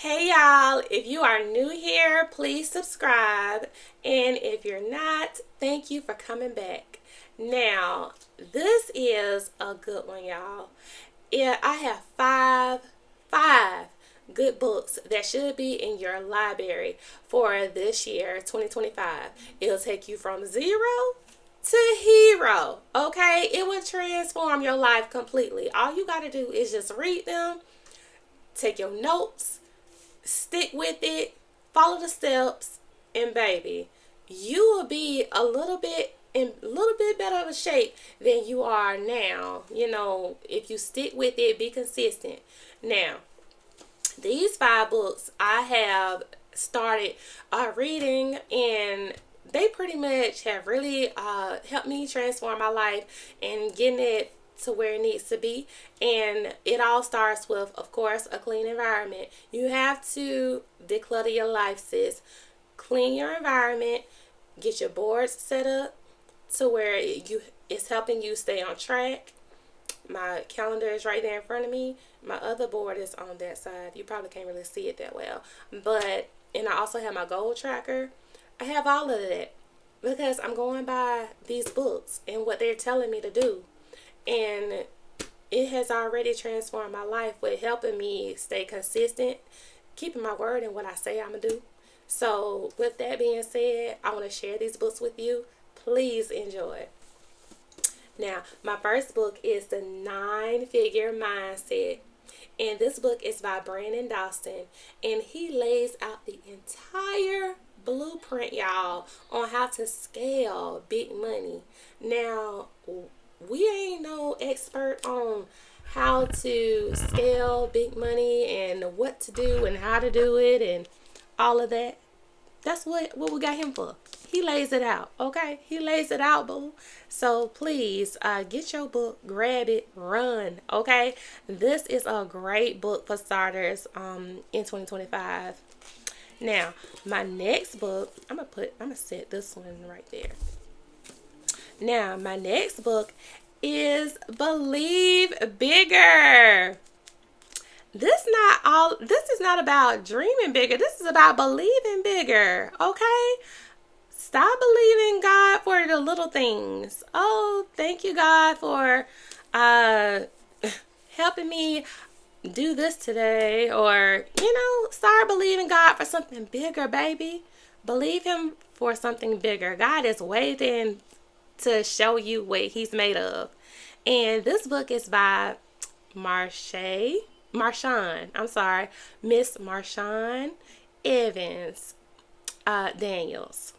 Hey y'all, if you are new here, please subscribe. And if you're not, thank you for coming back. Now, this is a good one, y'all. Yeah, I have five good books that should be in your library for this year, 2025. It'll take you from zero to hero, okay? It will transform your life completely. All you got to do is just read them, take your notes, stick with it, follow the steps, and baby, you will be a little bit better of a shape than you are now. If you stick with it, be consistent. Now, these five books I have started reading, and they pretty much have really helped me transform my life and getting it to where it needs to be. And it all starts with, of course, a clean environment. You have to declutter your life, sis. Clean your environment, get your boards set up to where it's helping you stay on track. My calendar is right there in front of me. My other board is on that side. You probably can't really see it that well. And I also have my goal tracker. I have all of that because I'm going by these books and what they're telling me to do. And it has already transformed my life with helping me stay consistent, keeping my word and what I say I'm going to do. So with that being said, I want to share these books with you. Please enjoy. Now, my first book is The 9-Figure Mindset. And this book is by Brandon Dawson. And he lays out the entire blueprint, y'all, on how to scale big money. Now, we ain't no expert on how to scale big money and what to do and how to do it and all of that. That's what we got him for. He lays it out, okay? He lays it out, boo. So please get your book, grab it, run, okay? This is a great book for starters in 2025. Now, my next book, I'm gonna set this one right there. Now, my next book is Believe Bigger. This is not about dreaming bigger. This is about believing bigger, okay? Stop believing God for the little things. Oh, thank you, God, for helping me do this today. Or, start believing God for something bigger, baby. Believe Him for something bigger. God is waiting to show you what He's made of. And this book is by Miss Marshawn Evans Daniels.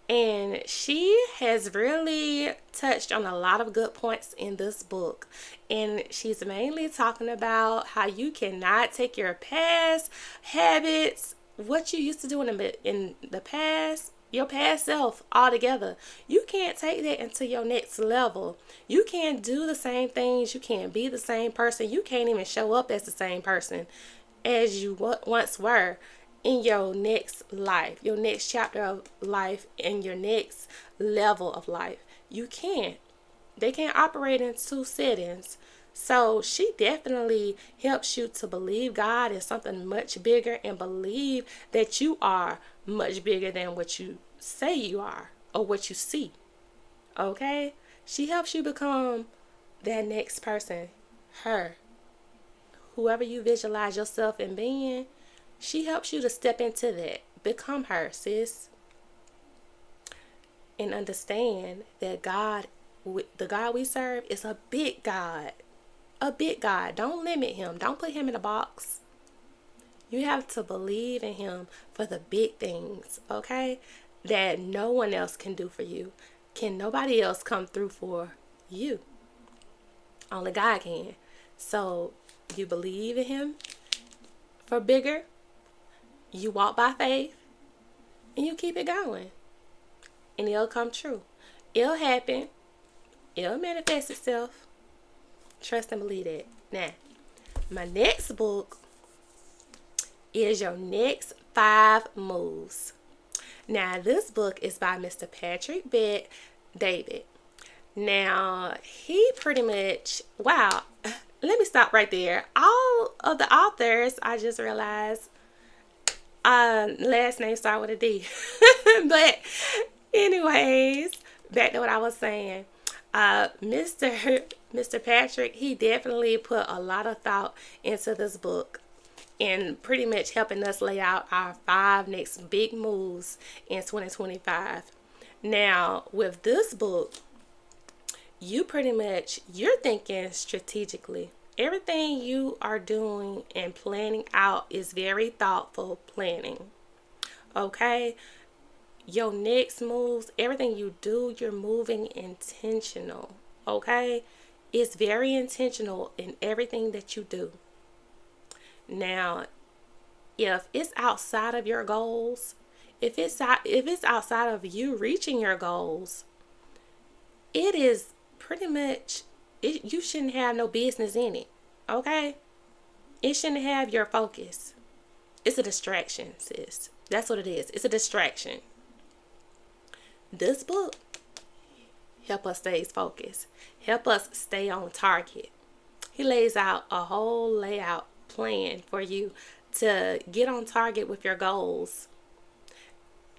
And she has really touched on a lot of good points in this book. And she's mainly talking about how you cannot take your past habits, what you used to do in the past, your past self altogether. You can't take that into your next level. You can't do the same things. You can't be the same person. You can't even show up as the same person as you once were in your next life, your next chapter of life, and your next level of life. You can't. They can't operate in two settings. So she definitely helps you to believe God is something much bigger and believe that you are much bigger than what you say you are or what you see. Okay? She helps you become that next person, her. Whoever you visualize yourself in being, she helps you to step into that. Become her, sis. And understand that God, the God we serve, is a big God. A big God. Don't limit Him. Don't put Him in a box. You have to believe in Him for the big things, okay? That no one else can do for you. Can nobody else come through for you? Only God can. So you believe in Him for bigger. You walk by faith. And you keep it going. And it'll come true. It'll happen. It'll manifest itself. Trust and believe that. Now, my next book is Your Next 5 Moves. Now, this book is by Mr. Patrick Bet-David. Now, he pretty much, wow, let me stop right there. All of the authors, I just realized, Last name start with a D. But anyways, back to what I was saying. Mr. Patrick, he definitely put a lot of thought into this book and pretty much helping us lay out our 5 next big moves in 2025. Now, with this book, you're thinking strategically. Everything you are doing and planning out is very thoughtful planning. Okay? Your next moves, everything you do, you're moving intentional. Okay? It's very intentional in everything that you do. Now, if it's outside of your goals, if it's outside of you reaching your goals, it is pretty much you shouldn't have no business in it. Okay? It shouldn't have your focus. It's a distraction, sis. That's what it is. It's a distraction. This book help us stay focused. Help us stay on target. He lays out a whole layout plan for you to get on target with your goals.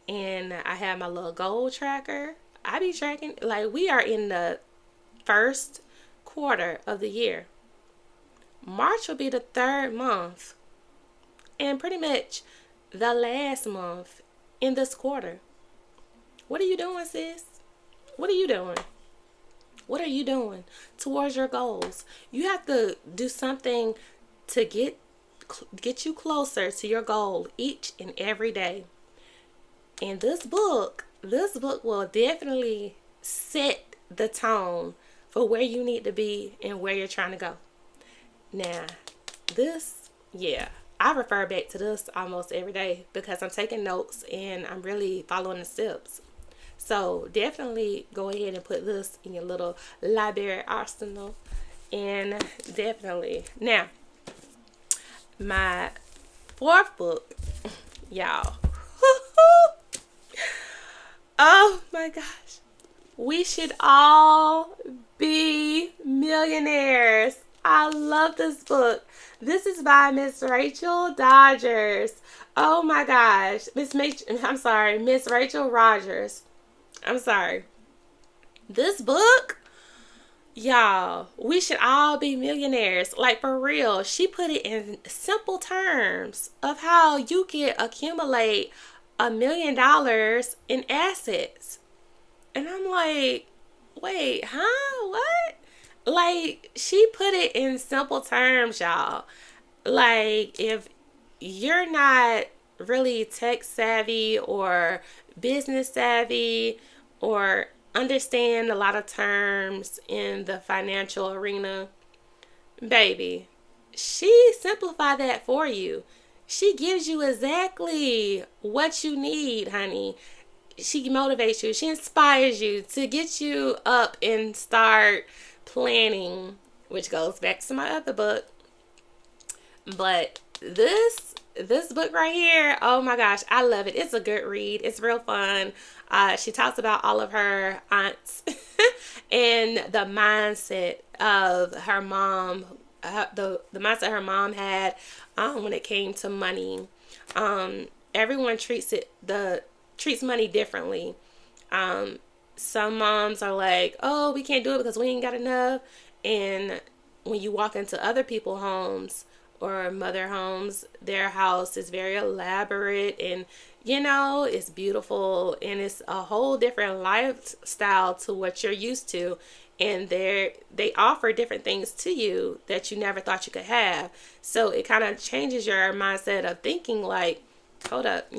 And I have my little goal tracker. I be tracking, like, we are in the first quarter of the year. March will be the 3rd month and pretty much the last month in this quarter. What are you doing, sis? What are you doing? What are you doing towards your goals? You have to do something to get you closer to your goal each and every day. And this book will definitely set the tone for where you need to be and where you're trying to go. Now, I refer back to this almost every day because I'm taking notes and I'm really following the steps. So definitely go ahead and put this in your little library arsenal. And definitely. Now, my 4th book, y'all. Oh my gosh. We should all be millionaires. I love this book. This is by Miss Rachel Dodgers. Oh my gosh. Miss Rachel Rogers. I'm sorry. This book, y'all, we should all be millionaires. Like, for real. She put it in simple terms of how you can accumulate $1 million in assets. And I'm like, wait, huh? What? Like, she put it in simple terms, y'all. Like, if you're not really tech savvy or business savvy or understand a lot of terms in the financial arena, baby, she simplified that for you. She gives you exactly what you need, honey. She motivates you. She inspires you to get you up and start planning, which goes back to my other book. But this book right here, oh my gosh, I love it. It's a good read. It's real fun. She talks about all of her aunts and the mindset of her mom, the mindset her mom had when it came to money. Everyone treats money differently. Some moms are like, oh, we can't do it because we ain't got enough. And when you walk into other people's homes or mother homes, their house is very elaborate and, it's beautiful and it's a whole different lifestyle to what you're used to. And they offer different things to you that you never thought you could have. So it kind of changes your mindset of thinking like, hold up,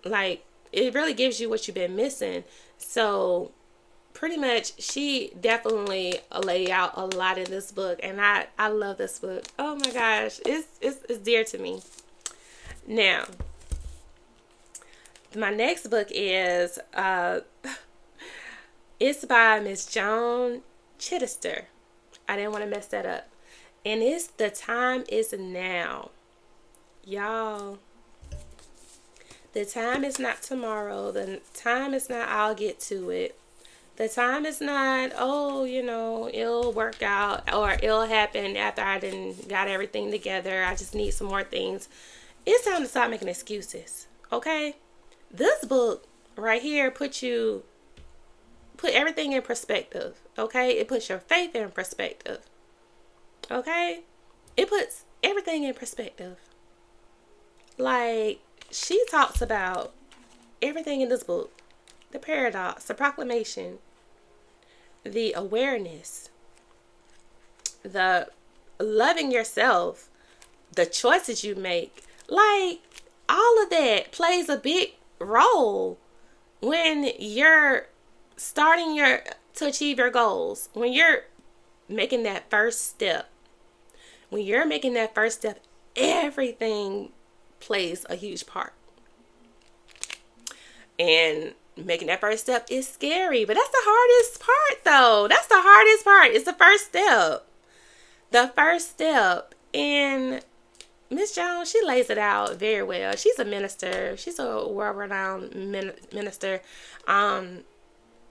like it really gives you what you've been missing. So pretty much she definitely lay out a lot in this book, and I love this book. Oh my gosh, it's dear to me. Now, my next book is it's by Miss Joan Chittister. I didn't want to mess that up. And it's The Time Is Now. Y'all, the time is not tomorrow. The time is not I'll get to it. The time is not, it'll work out or it'll happen after I got everything together. I just need some more things. it's time to stop making excuses. Okay? This book right here put everything in perspective. Okay? It puts your faith in perspective. Okay? It puts everything in perspective. Like, she talks about everything in this book. The paradox, the proclamation, the awareness, the loving yourself, the choices you make. Like, all of that plays a big role when you're starting to achieve your goals. When you're making that first step. When you're making that first step, everything plays a huge part. And making that first step is scary, but that's the hardest part though. That's the hardest part. It's the first step. The first step. And Miss Jones, she lays it out very well. She's a minister. She's a world-renowned minister.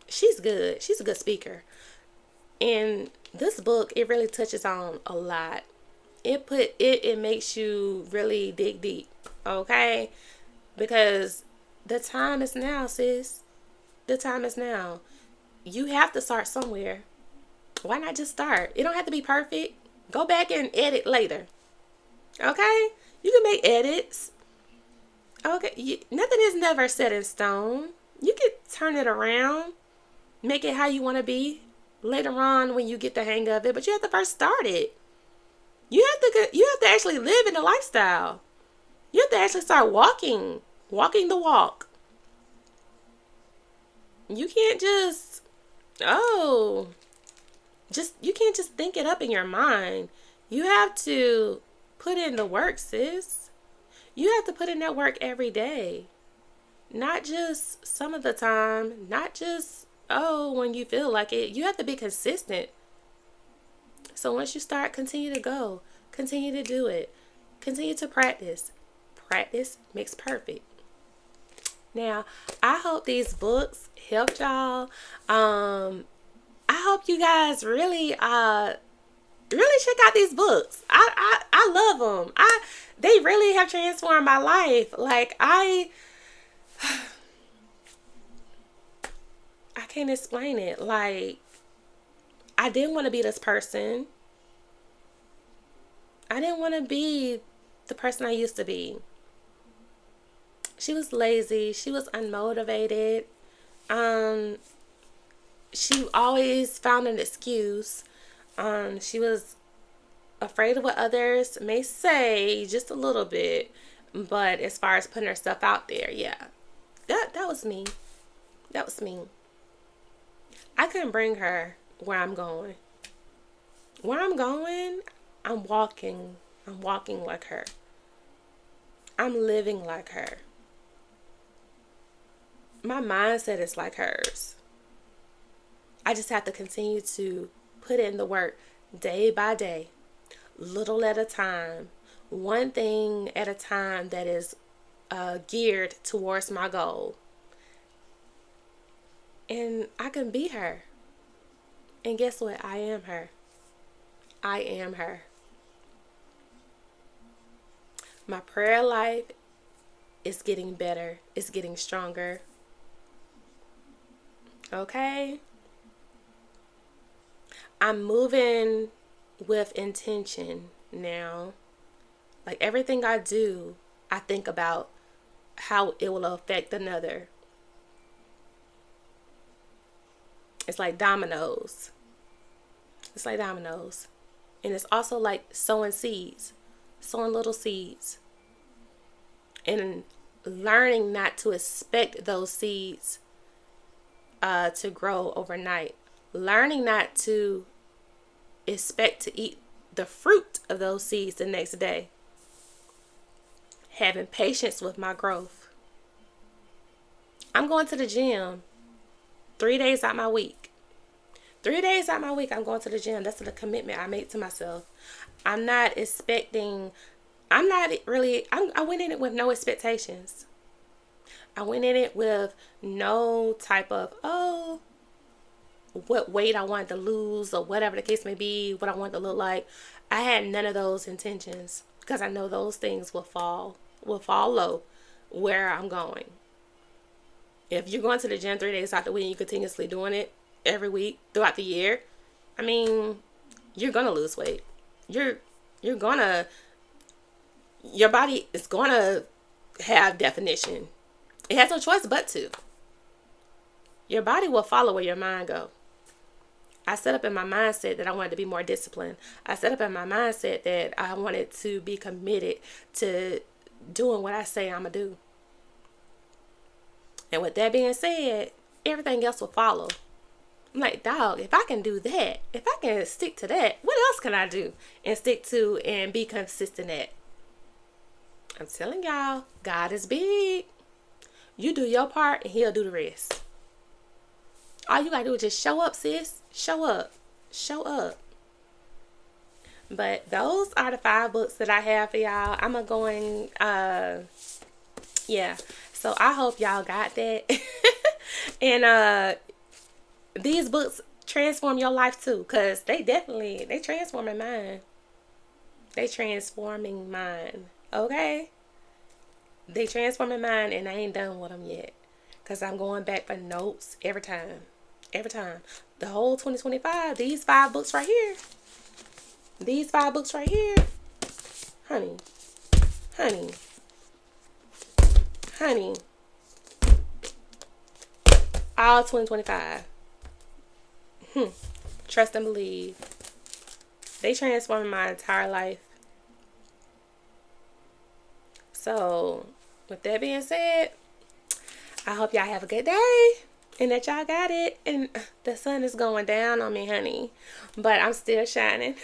She's good. She's a good speaker. And this book, it really touches on a lot. It makes you really dig deep, okay? Because the time is now, sis. The time is now. You have to start somewhere. Why not just start? It don't have to be perfect. Go back and edit later. Okay? You can make edits. Okay? Nothing is never set in stone. You can turn it around. Make it how you want to be later on when you get the hang of it. But you have to first start it. You have to actually live in the lifestyle. You have to actually start walking the walk. You can't you can't just think it up in your mind. You have to put in the work, sis. You have to put in that work every day. Not just some of the time, not just, when you feel like it. You have to be consistent. So once you start, continue to go. Continue to do it. Continue to practice. Practice makes perfect. Now, I hope these books helped y'all. I hope you guys really check out these books. I love them. They really have transformed my life. Like, I can't explain it. Like, I didn't want to be this person. I didn't want to be the person I used to be. She was lazy. She was unmotivated. She always found an excuse. She was afraid of what others may say, just a little bit. But as far as putting herself out there, yeah. That was me. That was me. I couldn't bring her where I'm going. Where I'm going, I'm walking. I'm walking like her. I'm living like her. My mindset is like hers. I just have to continue to put in the work day by day, little at a time, one thing at a time that is geared towards my goal. And I can be her. And guess what? I am her. I am her. My prayer life is getting better. It's getting stronger. Okay? I'm moving with intention now. Like, everything I do, I think about how it will affect another. It's like dominoes. It's like dominoes. And it's also like sowing seeds. Sowing little seeds. And learning not to expect those seeds to grow overnight. Learning not to expect to eat the fruit of those seeds the next day. Having patience with my growth. I'm going to the gym 3 days out my week. 3 days out my week, I'm going to the gym. That's the commitment I made to myself. I went in it with no expectations. I went in it with no type of, what weight I wanted to lose or whatever the case may be, what I wanted to look like. I had none of those intentions because I know those things will fall will follow where I'm going. If you're going to the gym 3 days out the week and you're continuously doing it every week throughout the year, I mean, you're gonna lose weight. You're gonna, your body is gonna have definition. It has no choice but to. Your body will follow where your mind go. I set up in my mindset that I wanted to be more disciplined. I set up in my mindset that I wanted to be committed to doing what I say I'm gonna do. And with that being said, everything else will follow. I'm like, dog, if I can do that, if I can stick to that, what else can I do and stick to and be consistent at? I'm telling y'all, God is big. You do your part and he'll do the rest. All you gotta do is just show up, sis. Show up. Show up. But those are the 5 books that I have for y'all. I'm going, yeah. So I hope y'all got that. And these books transform your life too. Because they transforming mine. They transforming mine. Okay? They transforming mine and I ain't done with them yet. Because I'm going back for notes every time. Every time. The whole 2025, these 5 books right here. These 5 books right here. Honey. Honey. Honey. All 2025. Trust and believe. They transformed my entire life. So, with that being said, I hope y'all have a good day. And that y'all got it. And the sun is going down on me, honey. But I'm still shining.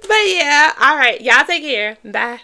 But yeah. Alright. Y'all take care. Bye.